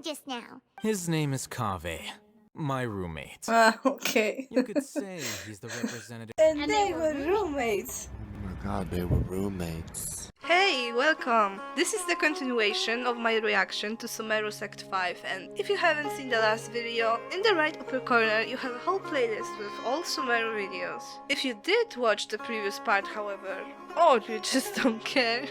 just now? His name is Kaveh, my roommate. Okay. You could say he's the representative. And they were roommates. Oh my god, they were roommates. Hey, welcome! This is the continuation of my reaction to Sumeru Act 5, and if you haven't seen the last video, in the right upper corner you have a whole playlist with all Sumeru videos. If you did watch the previous part, however, or you just don't care,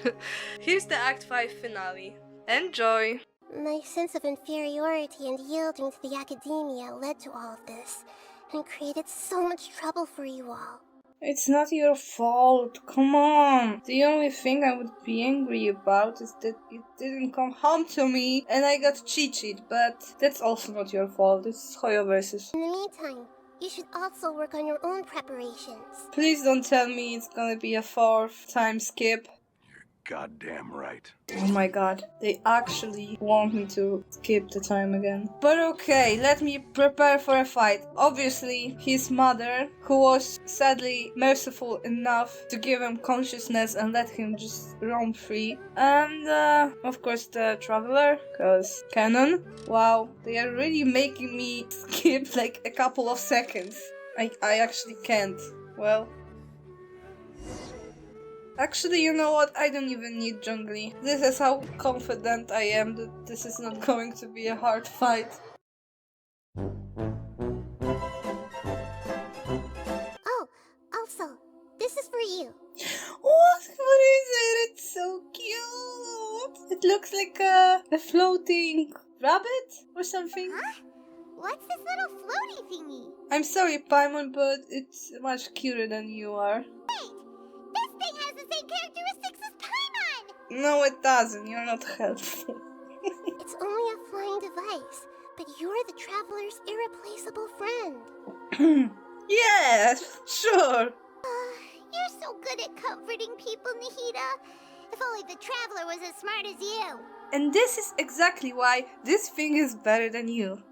here's the Act 5 finale. Enjoy! My sense of inferiority and yielding to the academia led to all of this, and created so much trouble for you all. It's not your fault, come on! The only thing I would be angry about is that it didn't come home to me and I got cheated, but that's also not your fault, it's Hoyo versus. In the meantime, you should also work on your own preparations. Please don't tell me it's gonna be a 4th time skip. Goddamn right. Oh my god, they actually want me to skip the time again. But okay, let me prepare for a fight. Obviously, his mother, who was sadly merciful enough to give him consciousness and let him just roam free. And of course the traveler, cause canon. Wow, they are really making me skip like a couple of seconds. I actually can't. Well. Actually, you know what? I don't even need jungly. This is how confident I am that this is not going to be a hard fight. Oh, also, this is for you. What is it? It's so cute! It looks like a floating rabbit or something. Huh? What's this little floaty thingy? I'm sorry, Paimon, but it's much cuter than you are. Wait! This thing has the same characteristics as Paimon! No, it doesn't. You're not helpful. It's only a flying device, but you're the traveler's irreplaceable friend. Yes, sure. You're so good at comforting people, Nahida. If only the traveler was as smart as you. And this is exactly why this thing is better than you.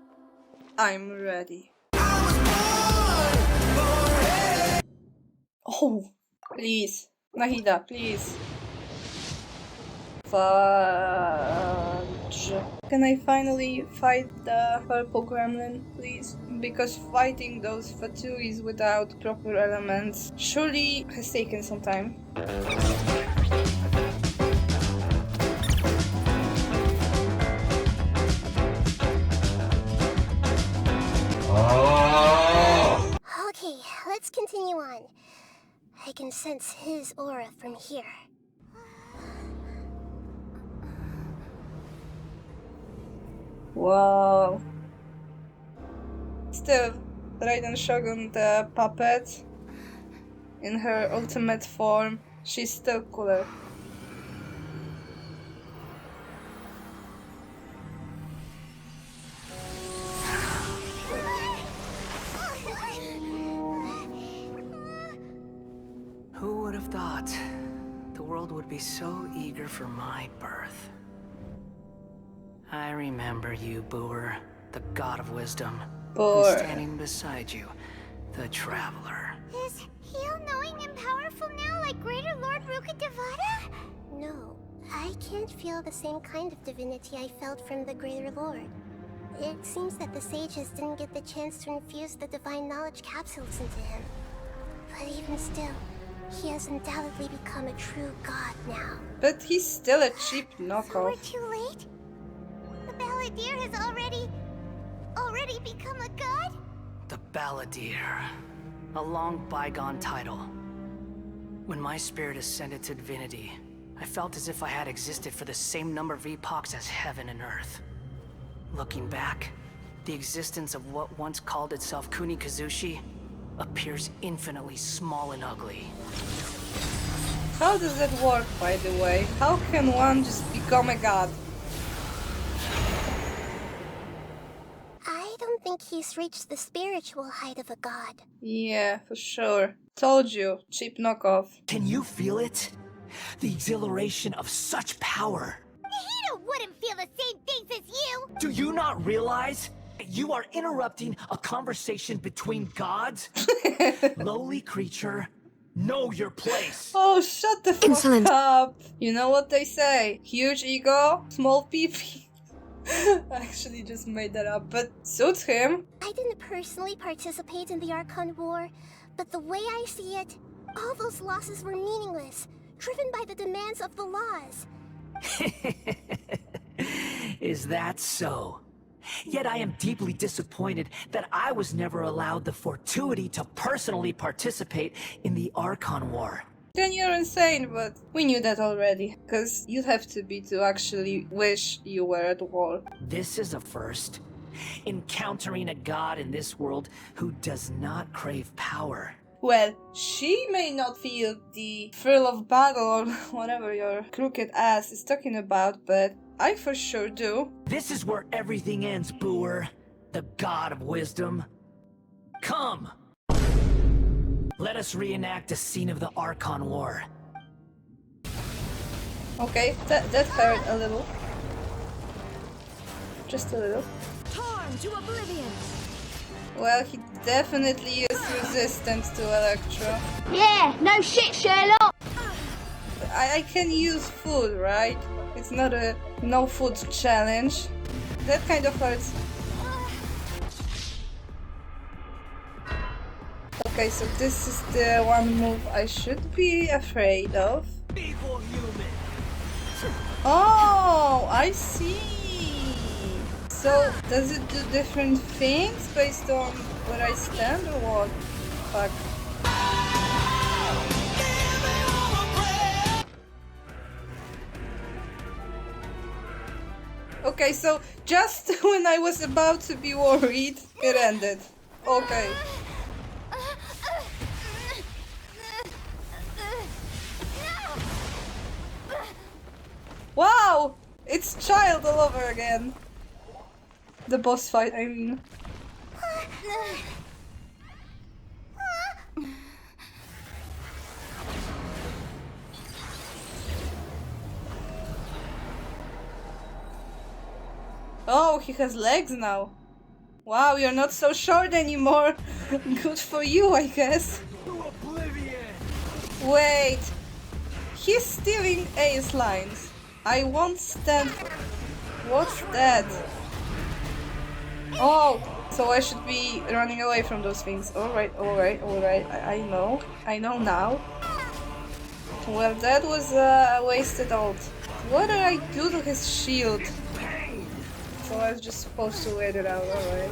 I'm ready. Oh, please. Nahida, please. Fudge. Can I finally fight the purple gremlin, please? Because fighting those fatuis without proper elements surely has taken some time. Okay, let's continue on. I can sense his aura from here. Wow. Still, Raiden Shogun, the puppet, in her ultimate form, she's still cooler. Who would have thought the world would be so eager for my birth? I remember you, Booer, the god of wisdom. Boor. And standing beside you, the traveler. Is he all-knowing and powerful now like greater Lord Rukkhadevata? No, I can't feel the same kind of divinity I felt from the greater Lord. It seems that the sages didn't get the chance to infuse the divine knowledge capsules into him. But even still, he has undoubtedly become a true god now. But he's still a cheap So we're knockoff. too late? The Balladeer has already become a god? The Balladeer. A long bygone title. When my spirit ascended to divinity, I felt as if I had existed for the same number of epochs as heaven and earth. Looking back, the existence of what once called itself Kunikazushi appears infinitely small and ugly. How does that work, by the way? How can one just become a god? I don't think he's reached the spiritual height of a god. Yeah, for sure. Told you, cheap knockoff. Can you feel it? The exhilaration of such power. Nahida wouldn't feel the same things as you! Do you not realize? You are interrupting a conversation between gods? Lowly creature, know your place. Oh, shut the fuck Insolent. up. You know what they say? Huge ego, small pee-pee. I actually just made that up, but suits him. I didn't personally participate in the Archon War, but the way I see it, all those losses were meaningless, driven by the demands of the laws. Is that so? Yet I am deeply disappointed that I was never allowed the fortuity to personally participate in the Archon War. Then you're insane, but we knew that already. Because you'd have to be to actually wish you were at war. This is a first. Encountering a god in this world who does not crave power. Well, she may not feel the thrill of battle or whatever your crooked ass is talking about, but I for sure do. This is where everything ends, Booer. The god of wisdom. Come! Let us reenact a scene of the Archon War. Okay, that hurt a little. Just a little. Torn to oblivion. Well, he definitely is resistant to Electro. Yeah, no shit, Sherlock. I can use food, right? It's not a no food challenge. That kind of hurts. Okay, so this is the one move I should be afraid of. Evil human! Oh, I see. So, does it do different things based on where I stand or what? Fuck. Okay, so just when I was about to be worried, it ended. Okay. Wow! It's Child all over again. The boss fight, I mean. Oh, he has legs now. Wow, you're not so short anymore. Good for you, I guess. Wait. He's stealing Ace lines. I won't stand for... What's that? Oh, so I should be running away from those things. Alright. I know. I know now. Well, that was a wasted ult. What did I do to his shield? So I was just supposed to wait it out, alright.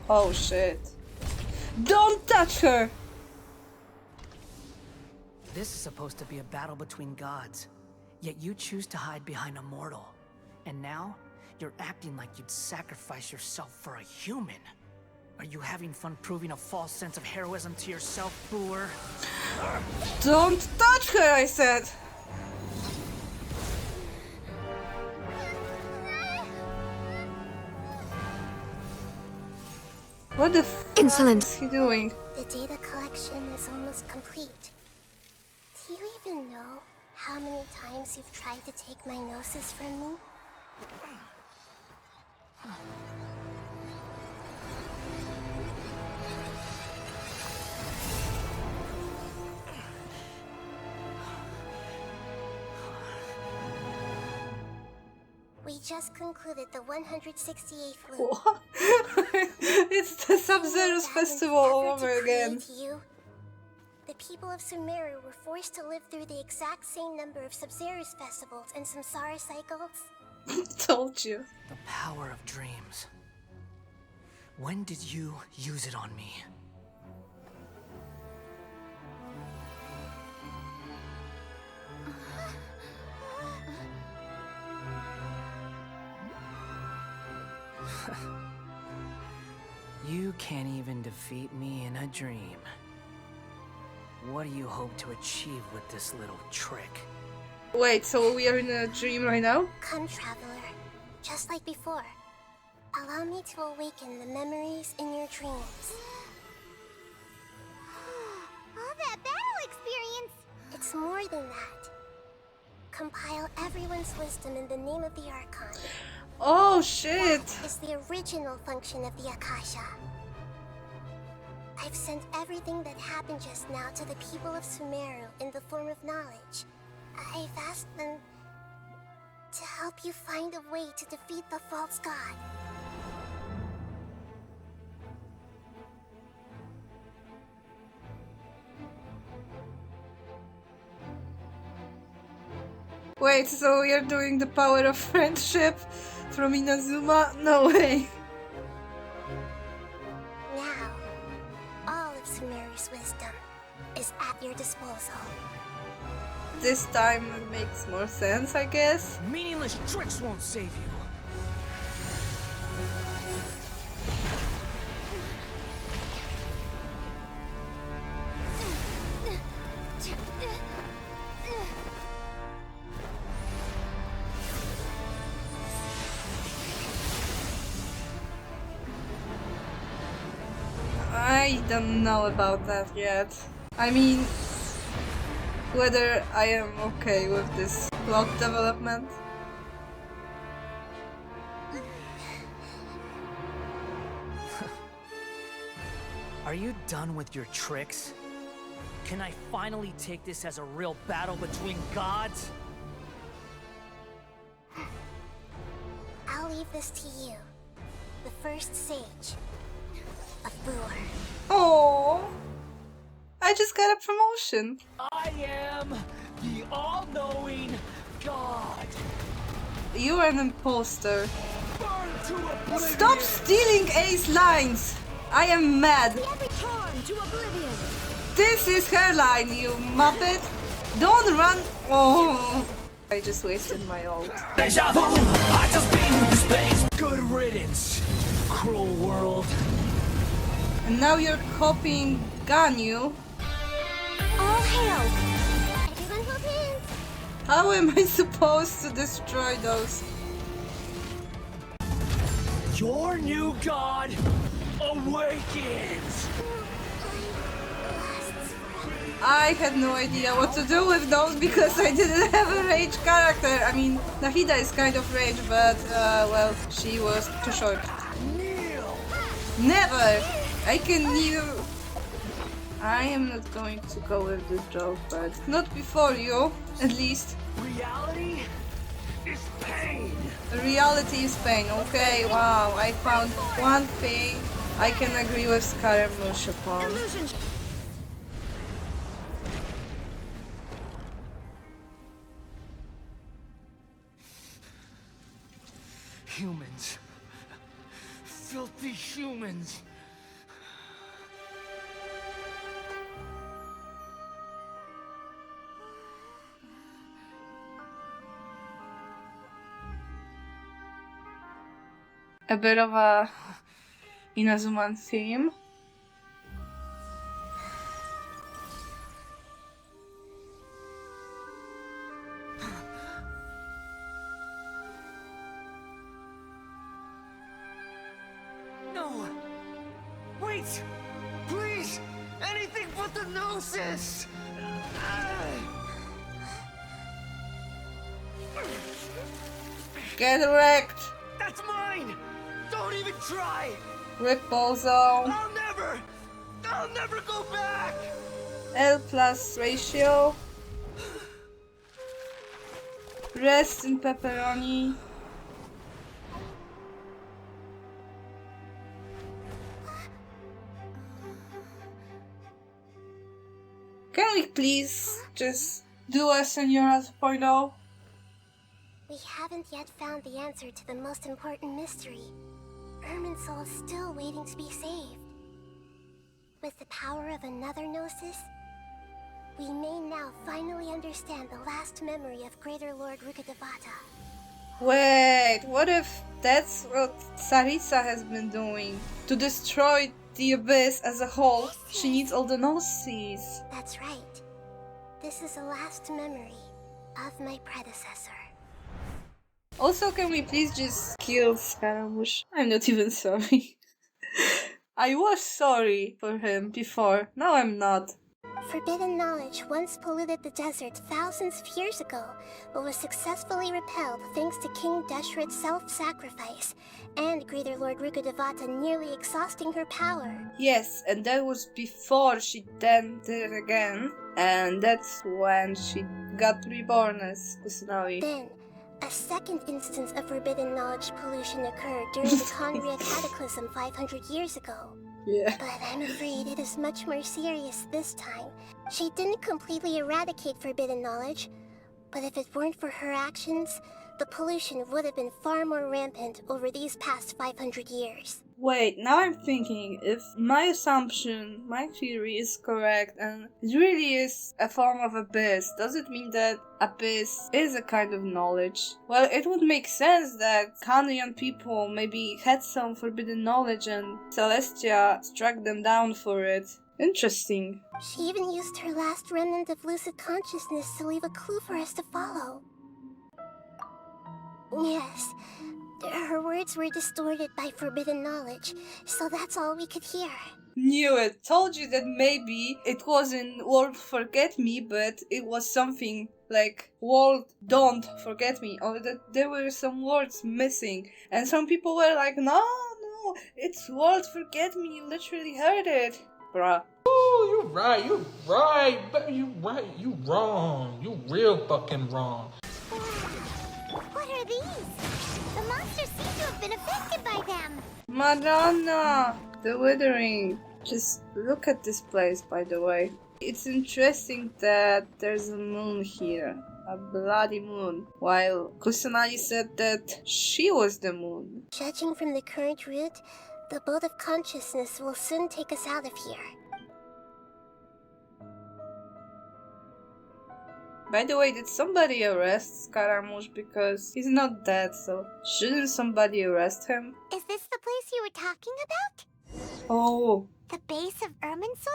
Oh shit. Don't touch her! This is supposed to be a battle between gods, yet you choose to hide behind a mortal. And now, you're acting like you'd sacrifice yourself for a human. Are you having fun proving a false sense of heroism to yourself, Booer? Don't touch her, I said! What the f is he doing? The data collection is almost complete. Do you even know how many times you've tried to take my gnosis from me? We just concluded the 168th loop. What? It's the Sub-Zero's festival all over again. The people of Sumeru were forced to live through the exact same number of Sub-Zero's festivals and samsara cycles. Told you. The power of dreams. When did you use it on me? You can't even defeat me in a dream. What do you hope to achieve with this little trick? Wait, so we are in a dream right now? Come, traveler. Just like before. Allow me to awaken the memories in your dreams. All that battle experience! It's more than that. Compile everyone's wisdom in the name of the Archon. Oh shit! That is the original function of the Akasha. I've sent everything that happened just now to the people of Sumeru in the form of knowledge. I've asked them to help you find a way to defeat the false god. Wait, so we are doing the power of friendship from Inazuma? No way. Now, all of Sumeru's wisdom is at your disposal. This time it makes more sense, I guess. Meaningless tricks won't save you. I don't know about that yet. I mean, whether I am okay with this plot development. Are you done with your tricks? Can I finally take this as a real battle between gods? I'll leave this to you, the first sage of Boor. Oh, I just got a promotion. I am the all-knowing God. You are an imposter. Burn to oblivion. Stop stealing Ace lines! I am mad. Torn to oblivion. This is her line, you muppet. Don't run. Oh, I just wasted my ult. Deja vu. I just been through space. Good riddance, cruel world. And now you're copying Ganyu. All hail. Everyone will dance. How am I supposed to destroy those? Your new god awakens. I had no idea what to do with those because I didn't have a rage character. I mean, Nahida is kind of rage, but well, she was too short. Kneel. Never! I can kneel. I am not going to go with this joke, but not before you, at least. Reality is pain. Reality is pain. Okay, wow, I found one thing I can agree with Scaramouche upon. Illusion. Humans. Filthy humans. A bit of a Inazuman theme. No! Wait! Please! Anything but the gnosis! Get wrecked! That's mine! Don't even try! Repulso. I'll never go back! L plus ratio. Rest in pepperoni. Can we please just do a Senora 2.0? We haven't yet found the answer to the most important mystery. Irminsul is still waiting to be saved. With the power of another Gnosis, we may now finally understand the last memory of Greater Lord Rukkhadevata. Wait, what if that's what Sarisa has been doing. To destroy the Abyss as a whole, she needs all the Gnosis. That's right. This is the last memory of my predecessor. Also, can we please just kill Scaramouche? I'm not even sorry. I was sorry for him before, now I'm not. Forbidden knowledge once polluted the desert thousands of years ago, but was successfully repelled thanks to King Deshret's self-sacrifice, and Greater Lord Rukkhadevata nearly exhausting her power. Yes, and that was before she then did it again, and that's when she got reborn as Kusunawi. Then, a second instance of forbidden knowledge pollution occurred during the Conria Cataclysm 500 years ago. Yeah. But I'm afraid it is much more serious this time. She didn't completely eradicate forbidden knowledge, but if it weren't for her actions, the pollution would have been far more rampant over these past 500 years. Wait, now I'm thinking, if my assumption, my theory is correct and it really is a form of abyss, does it mean that abyss is a kind of knowledge? Well, it would make sense that Canrian people maybe had some forbidden knowledge and Celestia struck them down for it. Interesting. She even used her last remnant of lucid consciousness to leave a clue for us to follow. Yes. Her words were distorted by forbidden knowledge, so that's all we could hear. Knew it. Told you that maybe it wasn't World Forget Me, but it was something like World Don't Forget Me, or that there were some words missing. And some people were like, no, it's World Forget Me, you literally heard it. Bruh. Oh, you right, baby, you right, you wrong, you real fucking wrong. What are these? The monsters seem to have been affected by them. Madonna! The Withering. Just look at this place, by the way. It's interesting that there's a moon here. A bloody moon. While Kusanagi said that she was the moon. Judging from the current route, the boat of consciousness will soon take us out of here. By the way, did somebody arrest Scaramouche? Because he's not dead, so shouldn't somebody arrest him? Is this the place you were talking about? Oh. The base of Irminsul?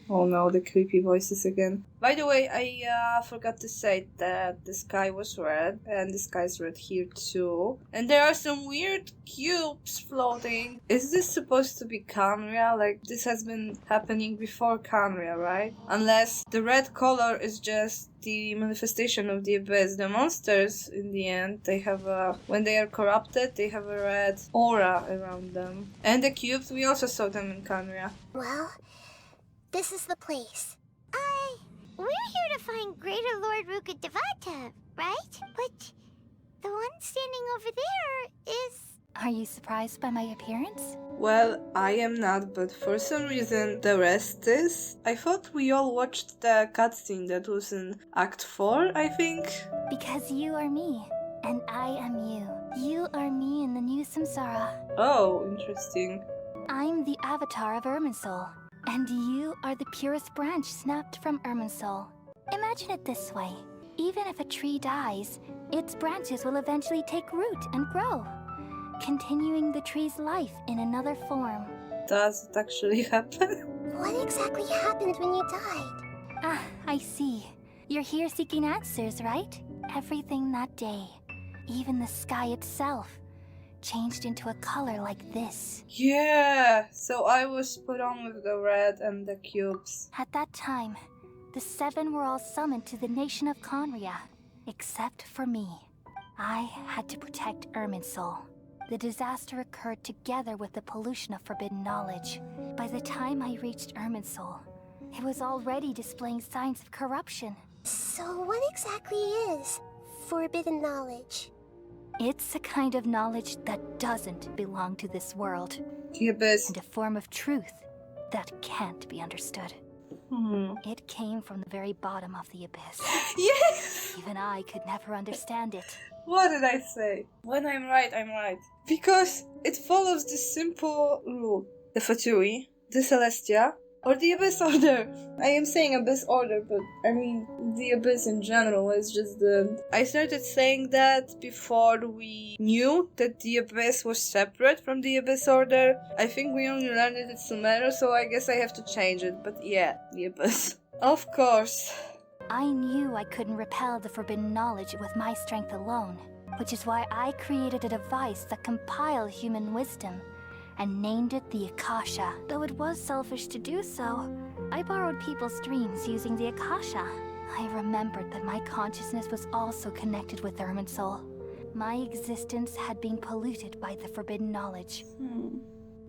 Oh no, the creepy voices again. By the way, I forgot to say that the sky was red, and the sky's red here too. And there are some weird cubes floating. Is this supposed to be Canria? Like, this has been happening before Canria, right? Unless the red color is just the manifestation of the abyss. The monsters, in the end, they have when they are corrupted, they have a red aura around them. And the cubes, we also saw them in Canria. Well, this is the place. We're here to find Greater Lord Rukkhadevata, right? But the one standing over there is... Are you surprised by my appearance? Well, I am not, but for some reason the rest is. I thought we all watched the cutscene that was in Act 4, I think. Because you are me, and I am you. You are me in the new samsara. Oh, interesting. I'm the avatar of Irminsul, and you are the purest branch snapped from Irminsul. Imagine it this way. Even if a tree dies, its branches will eventually take root and grow, continuing the tree's life in another form. Does it actually happen? What exactly happened when you died? Ah, I see. You're here seeking answers, right? Everything that day, even the sky itself, changed into a color like this. Yeah, so I was put on with the red and the cubes. At that time, the seven were all summoned to the nation of Conria, except for me. I had to protect Irminsul. The disaster occurred together with the pollution of forbidden knowledge. By the time I reached Irminsul, it was already displaying signs of corruption. So what exactly is forbidden knowledge? It's a kind of knowledge that doesn't belong to this world, The abyss. and a form of truth that can't be understood. It came from the very bottom of the abyss. Yes! Even I could never understand it. What did I say? When I'm right, I'm right. Because it follows this simple rule. The Fatui, the Celestia, Or the Abyss Order. I am saying Abyss Order, but I mean the Abyss in general is just the... I started saying that before we knew that the Abyss was separate from the Abyss Order. I think we only learned it at Sumeru, so I guess I have to change it. But yeah, the Abyss. Of course. I knew I couldn't repel the forbidden knowledge with my strength alone, which is why I created a device that compiled human wisdom and named it the Akasha. Though it was selfish to do so, I borrowed people's dreams using the Akasha. I remembered that my consciousness was also connected with Irminsul. My existence had been polluted by the forbidden knowledge.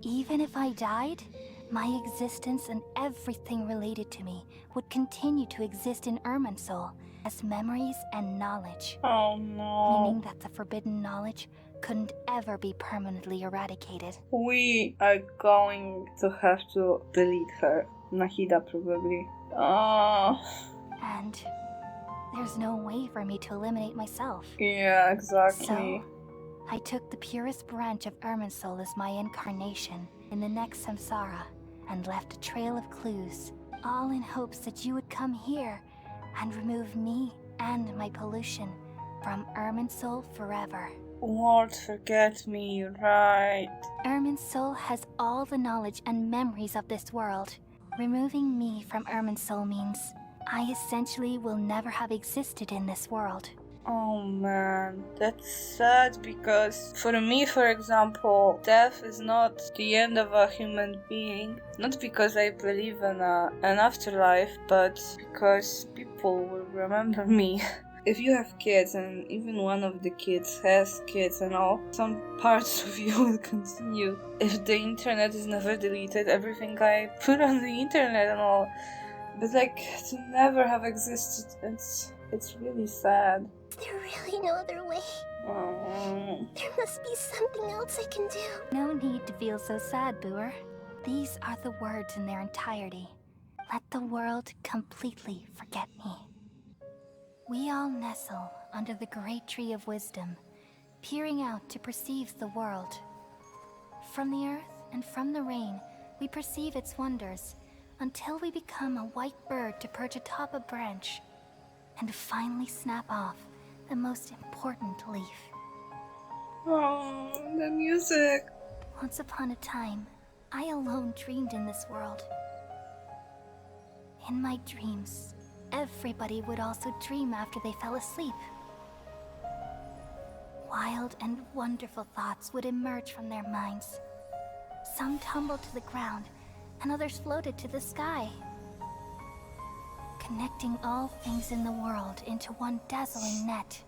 Even if I died, my existence and everything related to me would continue to exist in Irminsul as memories and knowledge. Oh no. Meaning that the forbidden knowledge couldn't ever be permanently eradicated. We are going to have to delete her. Nahida probably. Oh. And there's no way for me to eliminate myself. Yeah, exactly. So, I took the purest branch of Irminsul as my incarnation in the next samsara and left a trail of clues, all in hopes that you would come here and remove me and my pollution from Irminsul forever. Won't forget me, right? Irminsul has all the knowledge and memories of this world. Removing me from Irminsul means I essentially will never have existed in this world. Oh man, that's sad because for me, for example, death is not the end of a human being. Not because I believe in an afterlife, but because people will remember me. If you have kids and even one of the kids has kids and all, some parts of you will continue. If the internet is never deleted, everything I put on the internet and all, but like to never have existed, it's really sad. Is there really no other way? There must be something else I can do. No need to feel so sad, Booer. These are the words in their entirety. Let the world completely forget me. We all nestle under the great tree of wisdom, peering out to perceive the world. From the earth and from the rain, we perceive its wonders, until we become a white bird to perch atop a branch, and finally snap off the most important leaf. Oh, the music. Once upon a time, I alone dreamed in this world. In my dreams, everybody would also dream after they fell asleep. Wild and wonderful thoughts would emerge from their minds. Some tumbled to the ground, and others floated to the sky, connecting all things in the world into one dazzling net.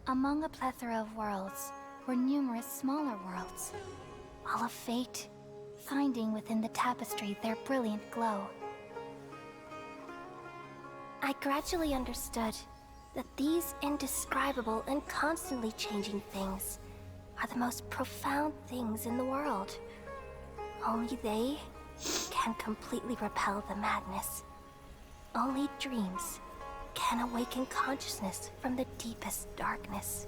Among a plethora of worlds were numerous smaller worlds, all of fate, finding within the tapestry their brilliant glow. I gradually understood that these indescribable and constantly changing things are the most profound things in the world. Only they can completely repel the madness. Only dreams can awaken consciousness from the deepest darkness.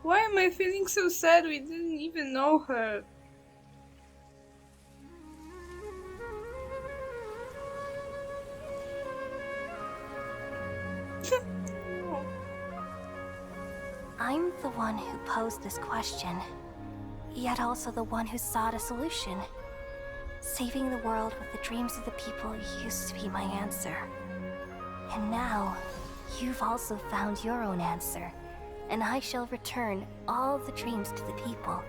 Why am I feeling so sad? We didn't even know her. I'm the one who posed this question, yet also the one who sought a solution. Saving the world with the dreams of the people used to be my answer. And now, you've also found your own answer, and I shall return all the dreams to the people.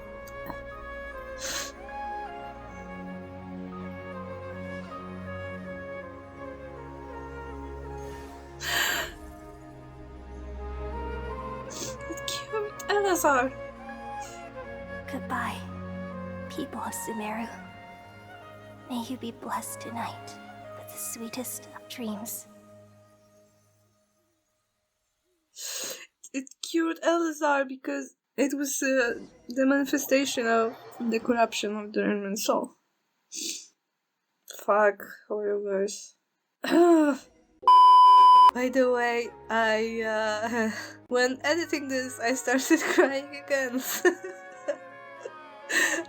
Cute Elazar. Goodbye, people of Sumeru. May you be blessed tonight with the sweetest of dreams. It cured Elazar because it was the manifestation of the corruption of the human soul. Fuck, horrible. By the way, when editing this, I started crying again.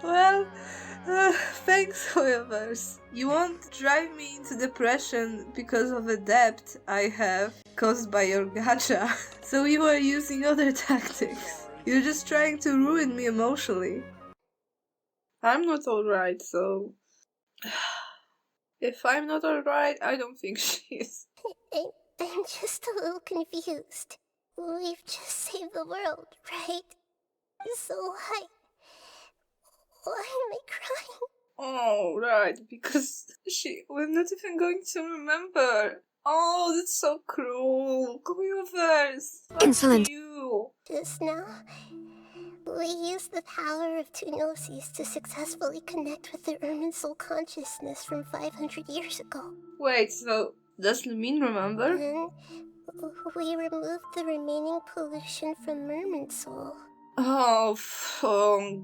Well, thanks, Hoyoverse. You won't drive me into depression because of a debt I have caused by your gacha. So you are using other tactics. You're just trying to ruin me emotionally. I'm not alright, so... If I'm not alright, I don't think she is. I'm just a little confused. We've just saved the world, right? So why am I crying? Oh, right, because we're not even going to remember. Oh, that's so cruel. Hoyoverse, fuck you. Just now, we used the power of two gnosis to successfully connect with the Irminsul consciousness from 500 years ago. Wait, so does Lumin remember? Then, we removed the remaining pollution from Irminsul. Oh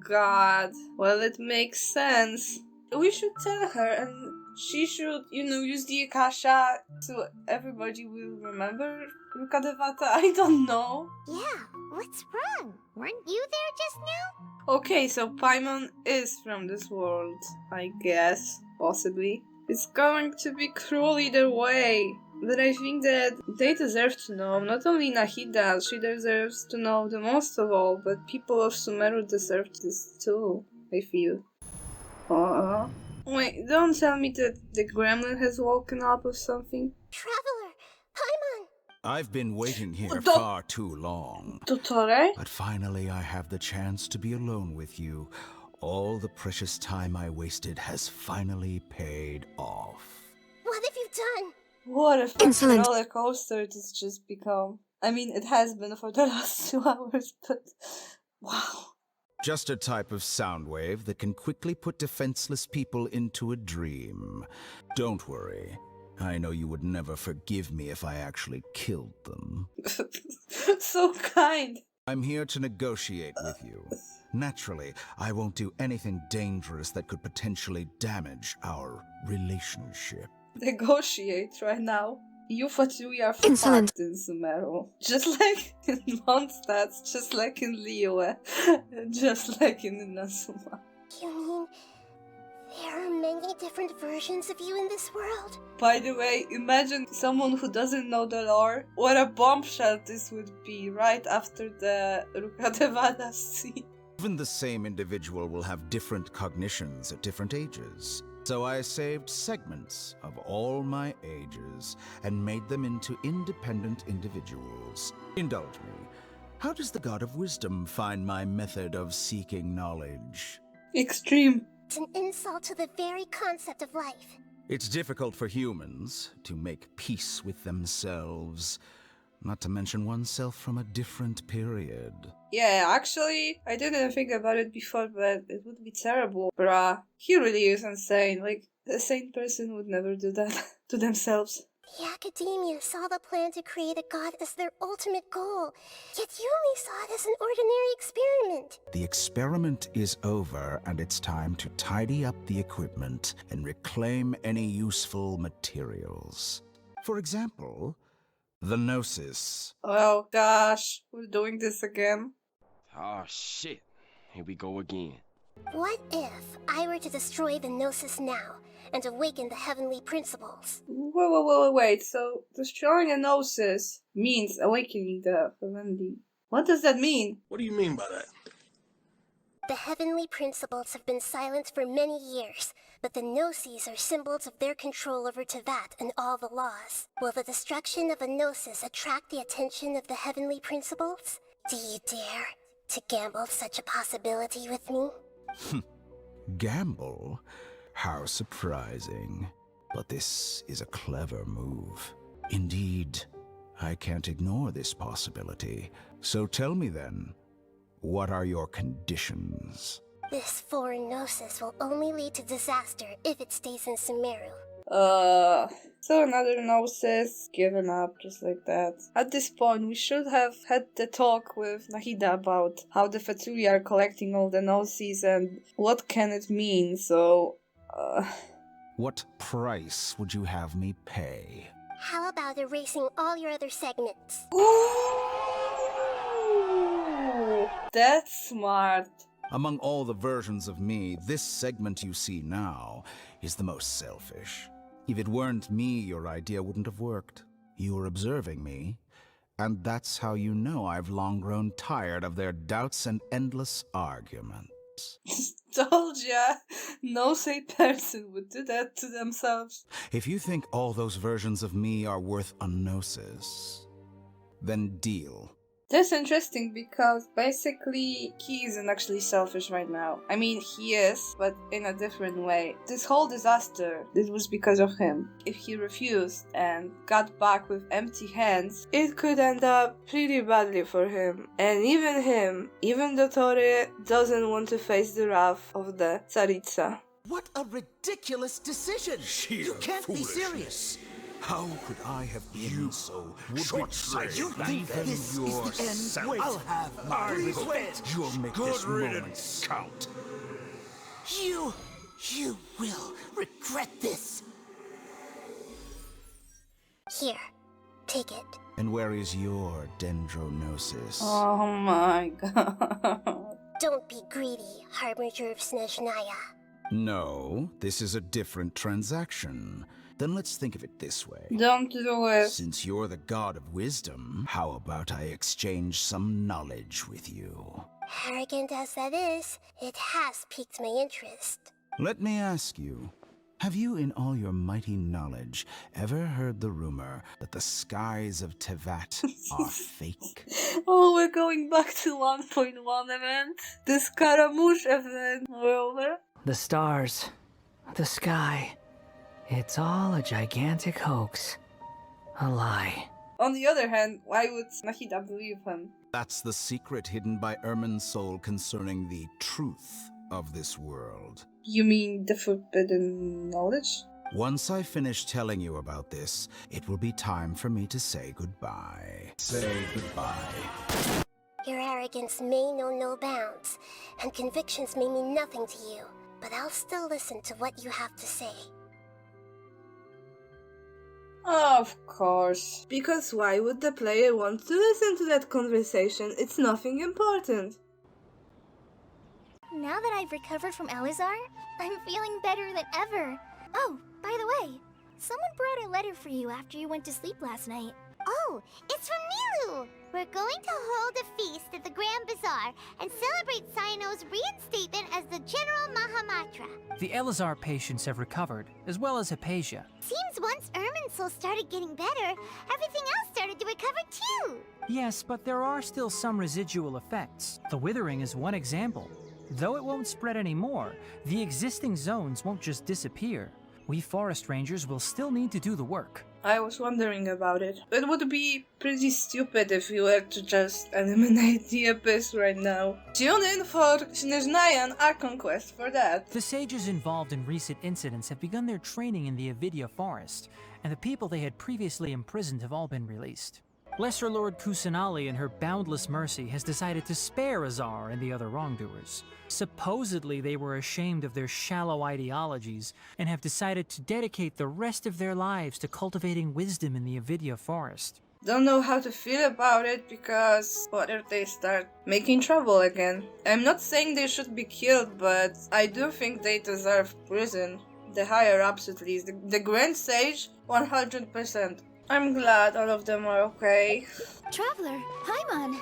god. Well, it makes sense. We should tell her, and she should, use the Akasha so everybody will remember Rukkhadevata. I don't know. Yeah, what's wrong? Weren't you there just now? Okay, so Paimon is from this world, I guess. Possibly. It's going to be cruel either way. But I think that they deserve to know. Not only Nahida, she deserves to know the most of all, but people of Sumeru deserve this too, I feel. Wait, don't tell me that the gremlin has woken up or something. Traveler, Paimon! I've been waiting here far too long. Dottore? But finally I have the chance to be alone with you. All the precious time I wasted has finally paid off. What have you done? What a fucking roller coaster it has just become. I mean, it has been for the last 2 hours, but wow. Just a type of sound wave that can quickly put defenseless people into a dream. Don't worry. I know you would never forgive me if I actually killed them. So kind. I'm here to negotiate with you. Naturally, I won't do anything dangerous that could potentially damage our relationship. Negotiate right now. You we are fucked in Sumeru. Just like in Mondstadt, just like in Liyue, just like in Inazuma. You mean there are many different versions of you in this world? By the way, imagine someone who doesn't know the lore. What a bombshell this would be right after the Rukkhadevata scene. Even the same individual will have different cognitions at different ages. So I saved segments of all my ages and made them into independent individuals. Indulge me. How does the God of Wisdom find my method of seeking knowledge? Extreme. It's an insult to the very concept of life. It's difficult for humans to make peace with themselves, not to mention oneself from a different period. Yeah, actually, I didn't think about it before, but it would be terrible. Bruh, he really is insane. Like, a sane person would never do that to themselves. The Academia saw the plan to create a god as their ultimate goal, yet you only saw it as an ordinary experiment. The experiment is over, and it's time to tidy up the equipment and reclaim any useful materials. For example, the Gnosis. Oh gosh, we're doing this again. Oh shit, here we go again. What if I were to destroy the Gnosis now and awaken the heavenly principles? Wait, so destroying a Gnosis means awakening the heavenly... What does that mean? What do you mean by that? The heavenly principles have been silent for many years, but the Gnosis are symbols of their control over Teyvat and all the laws. Will the destruction of a Gnosis attract the attention of the heavenly principles? Do you dare to gamble such a possibility with me? Gamble? How surprising. But this is a clever move. Indeed, I can't ignore this possibility. So tell me then, what are your conditions? This foreign Gnosis will only lead to disaster if it stays in Sumeru. So another Gnosis given up just like that. At this point, we should have had the talk with Nahida about how the Fatui are collecting all the Gnosis and what can it mean, so... What price would you have me pay? How about erasing all your other segments? Ooh, that's smart. Among all the versions of me, this segment you see now is the most selfish. If it weren't me, your idea wouldn't have worked. You were observing me, and that's how you know I've long grown tired of their doubts and endless arguments. Told ya, no sane person would do that to themselves. If you think all those versions of me are worth a gnosis, then deal. That's interesting because basically he isn't actually selfish right now. I mean, he is, but in a different way. This whole disaster, this was because of him. If he refused and got back with empty hands, it could end up pretty badly for him. And even the Tore doesn't want to face the wrath of the Tsaritsa. What a ridiculous decision! You can't be serious! How could I have been so short-sighted? You think this is the end? Wait, I'll have my revenge. You'll make this moment count. You will regret this. Here, take it. And where is your dendronosis? Oh my god. Don't be greedy, Harbinger of Snezhnaya. No, this is a different transaction. Then let's think of it this way. Don't do it. Since you're the god of wisdom, how about I exchange some knowledge with you? Arrogant as that is, it has piqued my interest. Let me ask you, have you in all your mighty knowledge ever heard the rumor that the skies of Tevat are fake? Oh, we're going back to 1.1 event. The Scaramouche event. We're over. The stars, the sky. It's all a gigantic hoax. A lie. On the other hand, why would Nahida believe him? That's the secret hidden by Irminsul concerning the truth of this world. You mean the forbidden knowledge? Once I finish telling you about this, it will be time for me to say goodbye. Say goodbye. Your arrogance may know no bounds, and convictions may mean nothing to you, but I'll still listen to what you have to say. Of course. Because why would the player want to listen to that conversation? It's nothing important. Now that I've recovered from Alizar, I'm feeling better than ever. Oh, by the way, someone brought a letter for you after you went to sleep last night. Oh, it's from Nilu! We're going to hold a feast at the Grand Bazaar and celebrate Cyno's reinstatement as the General Mahamatra. The Elazar patients have recovered, as well as Haypasia. Seems once Irminsul started getting better, everything else started to recover too! Yes, but there are still some residual effects. The withering is one example. Though it won't spread anymore, the existing zones won't just disappear. We forest rangers will still need to do the work. I was wondering about it. It would be pretty stupid if we were to just eliminate the Abyss right now. Tune in for Snezhnaya and Archon Quest for that. The sages involved in recent incidents have begun their training in the Avidya forest, and the people they had previously imprisoned have all been released. Lesser Lord Kusanali in her boundless mercy has decided to spare Azar and the other wrongdoers. Supposedly they were ashamed of their shallow ideologies and have decided to dedicate the rest of their lives to cultivating wisdom in the Avidya forest. Don't know how to feel about it because what if they start making trouble again? I'm not saying they should be killed, but I do think they deserve prison. The higher ups at least. The Grand Sage, 100%. I'm glad all of them are okay. Traveler, Paimon!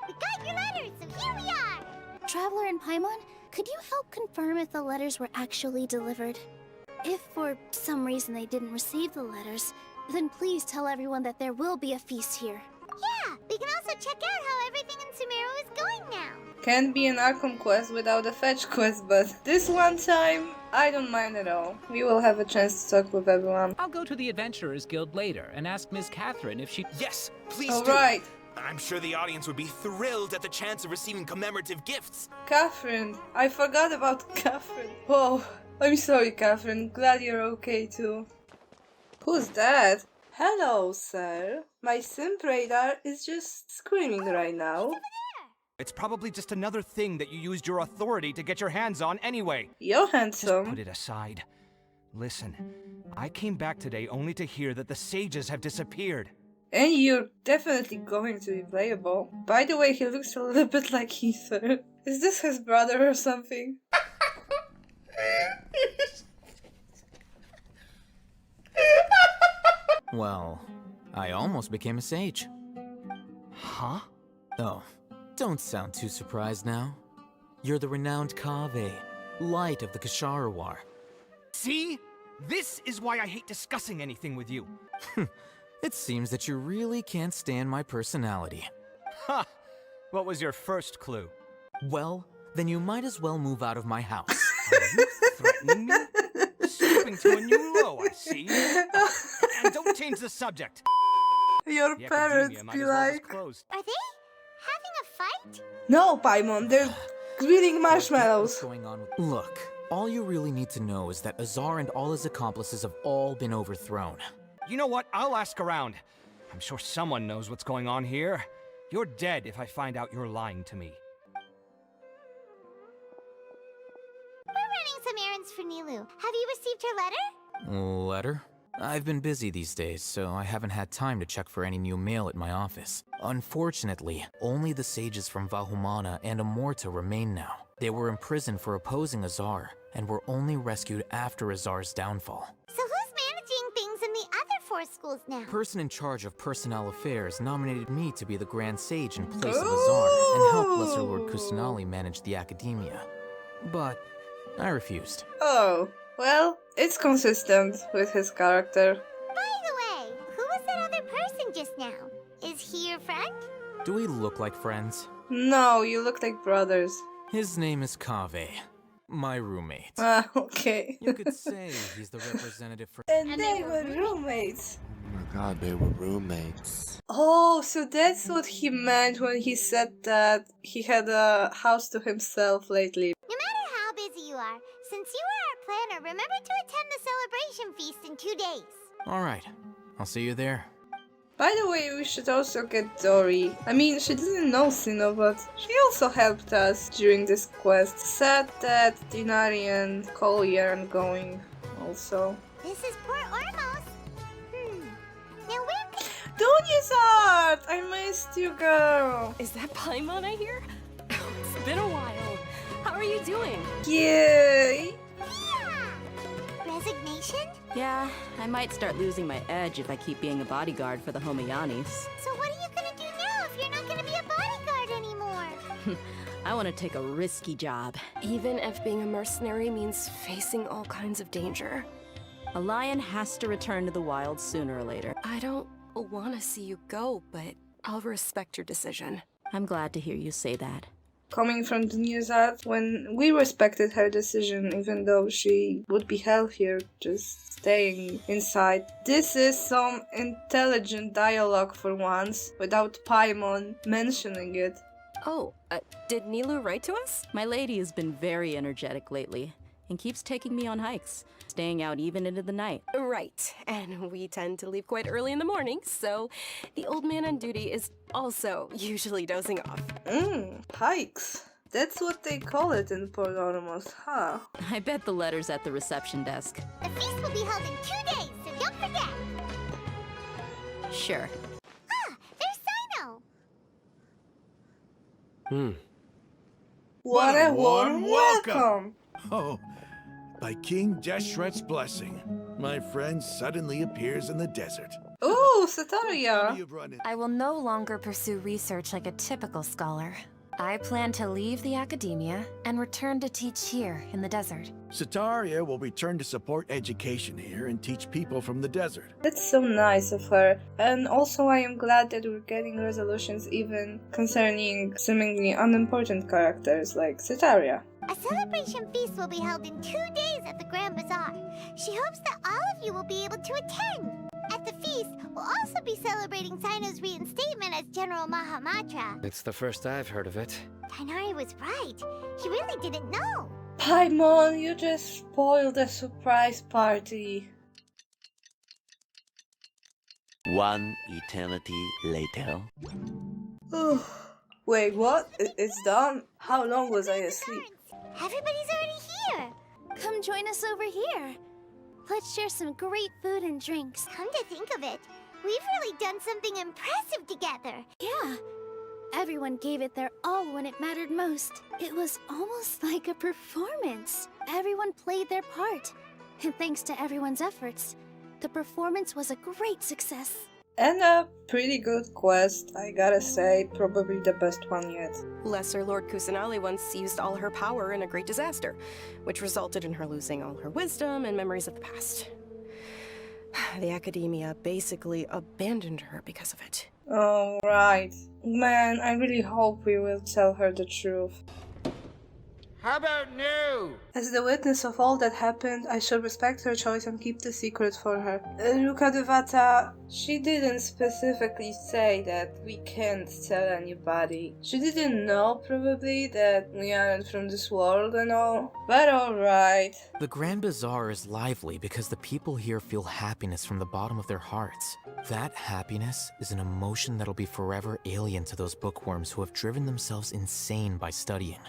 We got your letters, so here we are! Traveler and Paimon, could you help confirm if the letters were actually delivered? If for some reason they didn't receive the letters, then please tell everyone that there will be a feast here. Yeah, we can also check out how everything in Sumeru is going now. Can't be an Archon Quest without a fetch quest, but this one time, I don't mind at all. We will have a chance to talk with everyone. I'll go to the Adventurers Guild later and ask Miss Catherine if she... Yes, please all do. Right. I'm sure the audience would be thrilled at the chance of receiving commemorative gifts. Catherine, I forgot about Catherine. Whoa, I'm sorry, Catherine. Glad you're okay too. Who's that? Hello, sir. My simp radar is just screaming right now. It's probably just another thing that you used your authority to get your hands on anyway. You're handsome. Just put it aside. Listen, I came back today only to hear that the sages have disappeared. And you're definitely going to be playable. By the way, he looks a little bit like Ether. Is this his brother or something? Well, I almost became a sage. Huh? Oh, don't sound too surprised now. You're the renowned Kaveh, light of the Ksharawar. See? This is why I hate discussing anything with you. It seems that you really can't stand my personality. Ha! What was your first clue? Well, then you might as well move out of my house. Are you threatening me? Stooping to a new low, I see. And don't change the subject. Your The parents academia might be as well just like... closed. Are they having a fight? No, Paimon, they're grilling marshmallows. What's going on with... Look, all you really need to know is that Azar and all his accomplices have all been overthrown. You know what? I'll ask around. I'm sure someone knows what's going on here. You're dead if I find out you're lying to me. We're running some errands for Nilou. Have you received her letter? Letter? I've been busy these days, so I haven't had time to check for any new mail at my office. Unfortunately, only the sages from Vahumana and Amorta remain now. They were imprisoned for opposing Azar, and were only rescued after Azar's downfall. So who's managing things in the other 4 schools now? The person in charge of personnel affairs nominated me to be the Grand Sage in place of Azar, and help Lesser Lord Kusanali manage the academia. But I refused. Oh, well, it's consistent with his character. By the way, who was that other person just now? Is he your friend? Do we look like friends? No, you look like brothers. His name is Kaveh, my roommate. Ah, okay. You could say he's the representative for... And they were roommates. Oh my god, they were roommates. Oh, so that's what he meant when he said that he had a house to himself lately. No matter how busy you are, since you are our planner, remember to attend the celebration feast in 2 days. Alright, I'll see you there. By the way, we should also get Dory. I mean, she didn't know Sino, but she also helped us during this quest. Sad that Dinari and Collier aren't going also. This is Port Ormos. Now where can... Dunyazart! I missed you, girl! Is that Paimon I hear? It's been a while. How are you doing? Yay! Resignation? Yeah, I might start losing my edge if I keep being a bodyguard for the Homeyanis. So what are you gonna do now if you're not gonna be a bodyguard anymore? I want to take a risky job. Even if being a mercenary means facing all kinds of danger. A lion has to return to the wild sooner or later. I don't want to see you go, but I'll respect your decision. I'm glad to hear you say that. Coming from Dunyazart, when we respected her decision, even though she would be healthier just staying inside. This is some intelligent dialogue for once, without Paimon mentioning it. Oh, did Nilou write to us? My lady has been very energetic lately, and keeps taking me on hikes, staying out even into the night. Right, and we tend to leave quite early in the morning, so the old man on duty is also usually dozing off. Hikes. That's what they call it in Port Ormos, huh? I bet the letter's at the reception desk. The feast will be held in 2 days, so don't forget! Sure. Ah, there's Sino! What a warm welcome! Oh, by King Deshret's blessing, my friend suddenly appears in the desert. Ooh, Sataria! I will no longer pursue research like a typical scholar. I plan to leave the academia and return to teach here in the desert. Sataria will return to support education here and teach people from the desert. That's so nice of her. And also I am glad that we're getting resolutions even concerning seemingly unimportant characters like Sataria. A celebration feast will be held in 2 days at the Grand Bazaar. She hopes that all of you will be able to attend. At the feast, we'll also be celebrating Sino's reinstatement as General Mahamatra. It's the first I've heard of it. Tainari was right. He really didn't know. Paimon, you just spoiled the surprise party. One eternity later. Wait, what? It's done? How long was I asleep? Everybody's already here. Come join us over here. Let's share some great food and drinks. Come to think of it, we've really done something impressive together. Yeah. Everyone gave it their all when it mattered most. It was almost like a performance. Everyone played their part. And thanks to everyone's efforts, the performance was a great success. And a pretty good quest, I gotta say, probably the best one yet. Lesser Lord Kusanali once used all her power in a great disaster, which resulted in her losing all her wisdom and memories of the past. The Academia basically abandoned her because of it. Oh, right. Man, I really hope we will tell her the truth. How about no? As the witness of all that happened, I shall respect her choice and keep the secret for her. Rukkhadevata, she didn't specifically say that we can't tell anybody. She didn't know, probably, that we aren't from this world and all. But alright. The Grand Bazaar is lively because the people here feel happiness from the bottom of their hearts. That happiness is an emotion that'll be forever alien to those bookworms who have driven themselves insane by studying.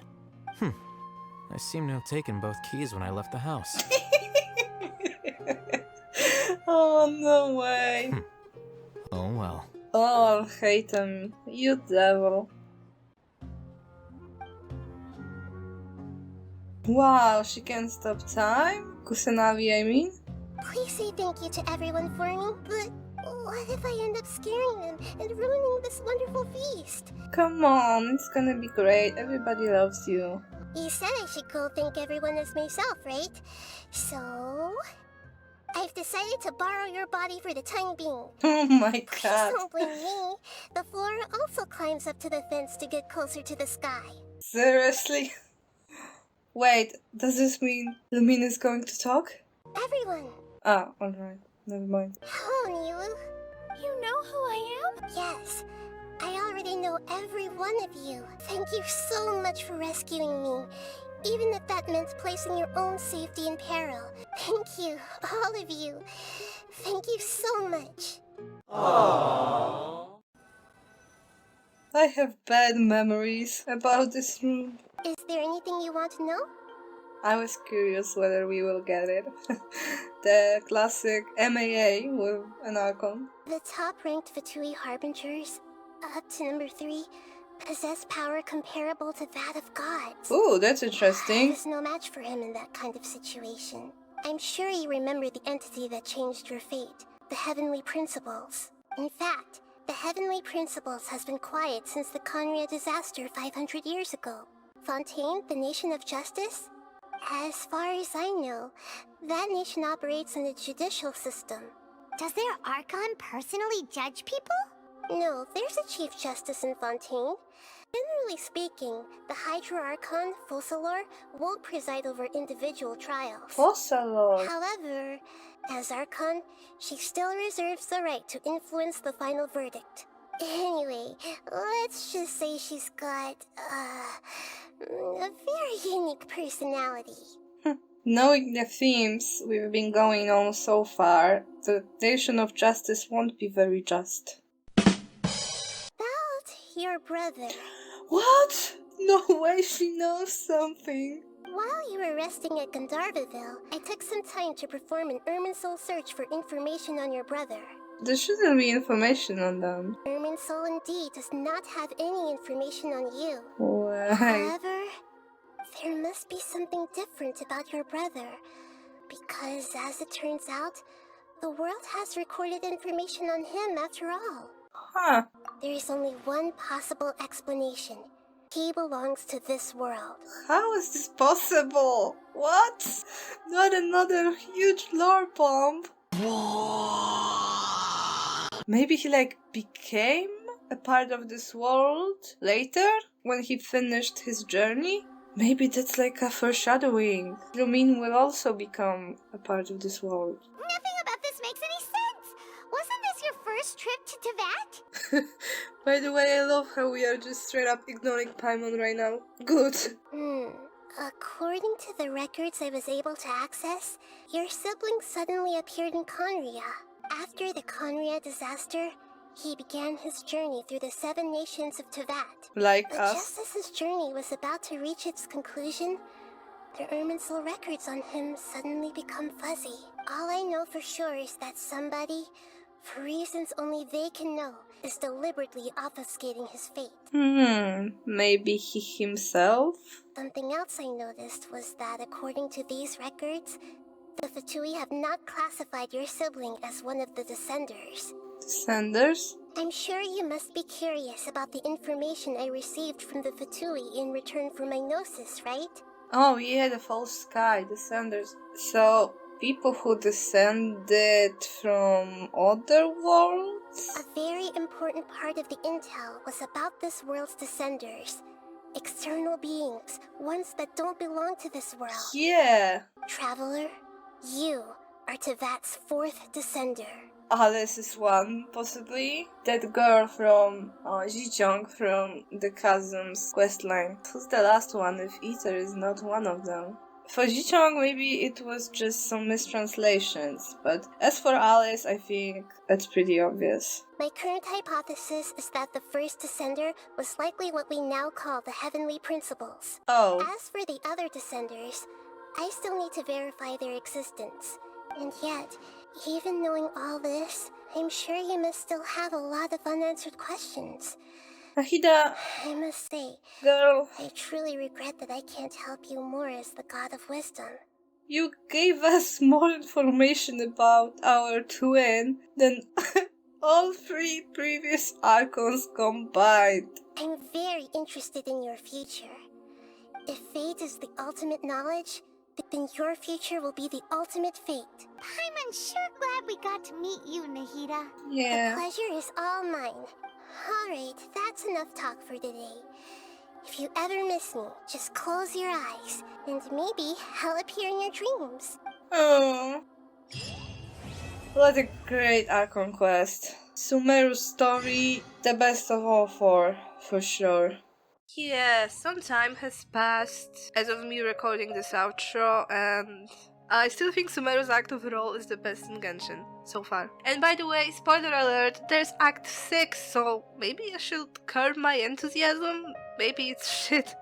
I seem to have taken both keys when I left the house. Oh, no way. Oh well. Oh, Alhaitham, you devil. Wow, she can't stop time? Kusanagi, I mean? Please say thank you to everyone for me, but what if I end up scaring them and ruining this wonderful feast? Come on, it's gonna be great. Everybody loves you. You said I should go thank everyone as myself, right? So... I've decided to borrow your body for the time being. Oh my god. Don't blame me. The flora also climbs up to the fence to get closer to the sky. Seriously? Wait, does this mean Lumine is going to talk? Everyone. Ah, alright. Never mind. Hello, Nilu. You know who I am? Yes. I already know every one of you. Thank you so much for rescuing me, even if that meant placing your own safety in peril. Thank you, all of you. Thank you so much. Aww. I have bad memories about this room. Is there anything you want to know? I was curious whether we will get it. The classic MAA with an Archon. The top-ranked Fatui Harbingers, up to number 3, possess power comparable to that of gods. Ooh, that's interesting. There's no match for him in that kind of situation. I'm sure you remember the entity that changed your fate, the Heavenly Principles. In fact, the Heavenly Principles has been quiet since the Conria disaster 500 years ago. Fontaine, the Nation of Justice? As far as I know, that nation operates in a judicial system. Does their Archon personally judge people? No, there's a Chief Justice in Fontaine. Generally speaking, the Hydra Archon, Fossalor, won't preside over individual trials. Fossalor! However, as Archon, she still reserves the right to influence the final verdict. Anyway, let's just say she's got, a very unique personality. Knowing the themes we've been going on so far, the Nation of Justice won't be very just. About your brother. What? No way she knows something. While you were resting at Gandharvaville, I took some time to perform an Irminsul search for information on your brother. There shouldn't be information on them. Irminsul indeed does not have any information on you. Why? However, there must be something different about your brother. Because, as it turns out, the world has recorded information on him after all. Huh. There is only one possible explanation. He belongs to this world. How is this possible? What? Not another huge lore bomb. Maybe he became a part of this world later when he finished his journey? Maybe that's like a foreshadowing. Lumine will also become a part of this world. Nothing about this makes any sense! Wasn't this your first trip to Teyvat? By the way, I love how we are just straight up ignoring Paimon right now. Good. According to the records I was able to access, your sibling suddenly appeared in Conria. After the Conria disaster, he began his journey through the 7 nations of Teyvat. Like but us. Just as his journey was about to reach its conclusion, the Irminsul records on him suddenly become fuzzy. All I know for sure is that somebody, for reasons only they can know, is deliberately obfuscating his fate. Maybe he himself? Something else I noticed was that according to these records, the Fatui have not classified your sibling as one of the Descenders. Descenders? I'm sure you must be curious about the information I received from the Fatui in return for my gnosis, right? Oh yeah, the false sky, Descenders. So, people who descended from other worlds? A very important part of the intel was about this world's Descenders. External beings, ones that don't belong to this world. Yeah. Traveler, you are Tevat's 4th Descender. Alice is one, possibly. That girl from Jichong from the Chasm's questline. Who's the last one if Ether is not one of them? For Jichong, maybe it was just some mistranslations, but as for Alice, I think it's pretty obvious. My current hypothesis is that the first Descender was likely what we now call the Heavenly Principles. Oh. As for the other Descenders, I still need to verify their existence. And yet, even knowing all this, I'm sure you must still have a lot of unanswered questions. Nahida, I must say, girl, I truly regret that I can't help you more as the God of Wisdom. You gave us more information about our twin than all 3 previous Archons combined. I'm very interested in your future. If fate is the ultimate knowledge, then your future will be the ultimate fate. I'm sure glad we got to meet you, Nahida. Yeah. The pleasure is all mine. Alright, that's enough talk for today. If you ever miss me, just close your eyes, and maybe I'll appear in your dreams. Oh. What a great Archon Quest. Sumeru's story, the best of all 4, for sure. Yeah, some time has passed as of me recording this outro, and I still think Sumeru's Act overall is the best in Genshin so far. And by the way, spoiler alert, there's Act 6, so maybe I should curb my enthusiasm? Maybe it's shit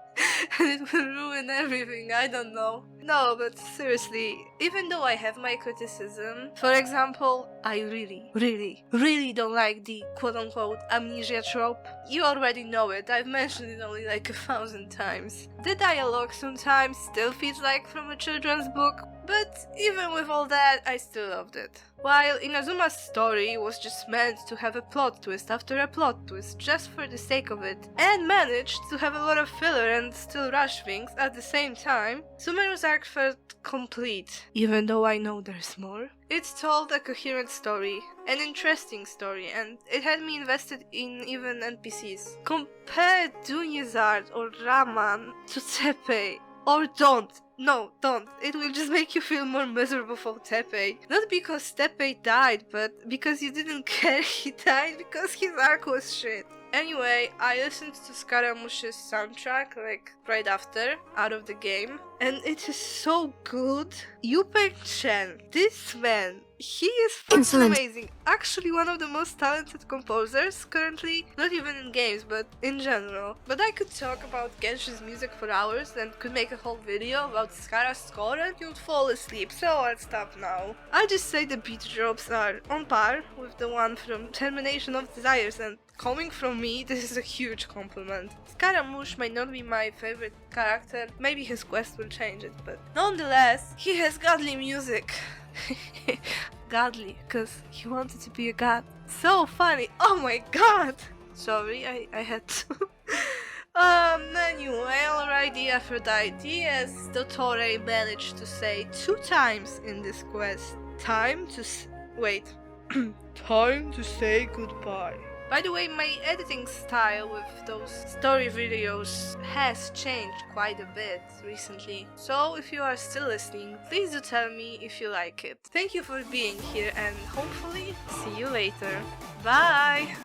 and it will ruin everything, I don't know. No, but seriously, even though I have my criticism, for example, I really don't like the quote-unquote amnesia trope. You already know it, I've mentioned it only like 1,000 times. The dialogue sometimes still feels like from a children's book, but even with all that, I still loved it. While Inazuma's story was just meant to have a plot twist after a plot twist just for the sake of it, and managed to have a lot of filler and still rush things at the same time, Sumeru's arc felt complete, even though I know there's more. It told a coherent story, an interesting story, and it had me invested in even NPCs. Compare Dunyazard or Raman to Tepe, or don't. No, don't. It will just make you feel more miserable for Tepe. Not because Tepe died, but because you didn't care he died, because his arc was shit. Anyway, I listened to Scaramouche's soundtrack, like, right after, out of the game, and it is so good. Yupeng Chen, this man, he is fucking amazing. Actually one of the most talented composers currently, not even in games, but in general. But I could talk about Genshin's music for hours and could make a whole video about Scara's score and you'd fall asleep, so I'll stop now. I'll just say the beat drops are on par with the one from Termination of Desires, and coming from me, this is a huge compliment. Scaramouche might not be my favorite character, maybe his quest will change it, but nonetheless, he has godly music. Godly, because he wanted to be a god. So funny, oh my god! Sorry, I had to. Anyway, alrighty, Aphrodite, as Dottore managed to say 2 times in this quest. Time to time to say goodbye. By the way, my editing style with those story videos has changed quite a bit recently. So if you are still listening, please do tell me if you like it. Thank you for being here and hopefully see you later. Bye!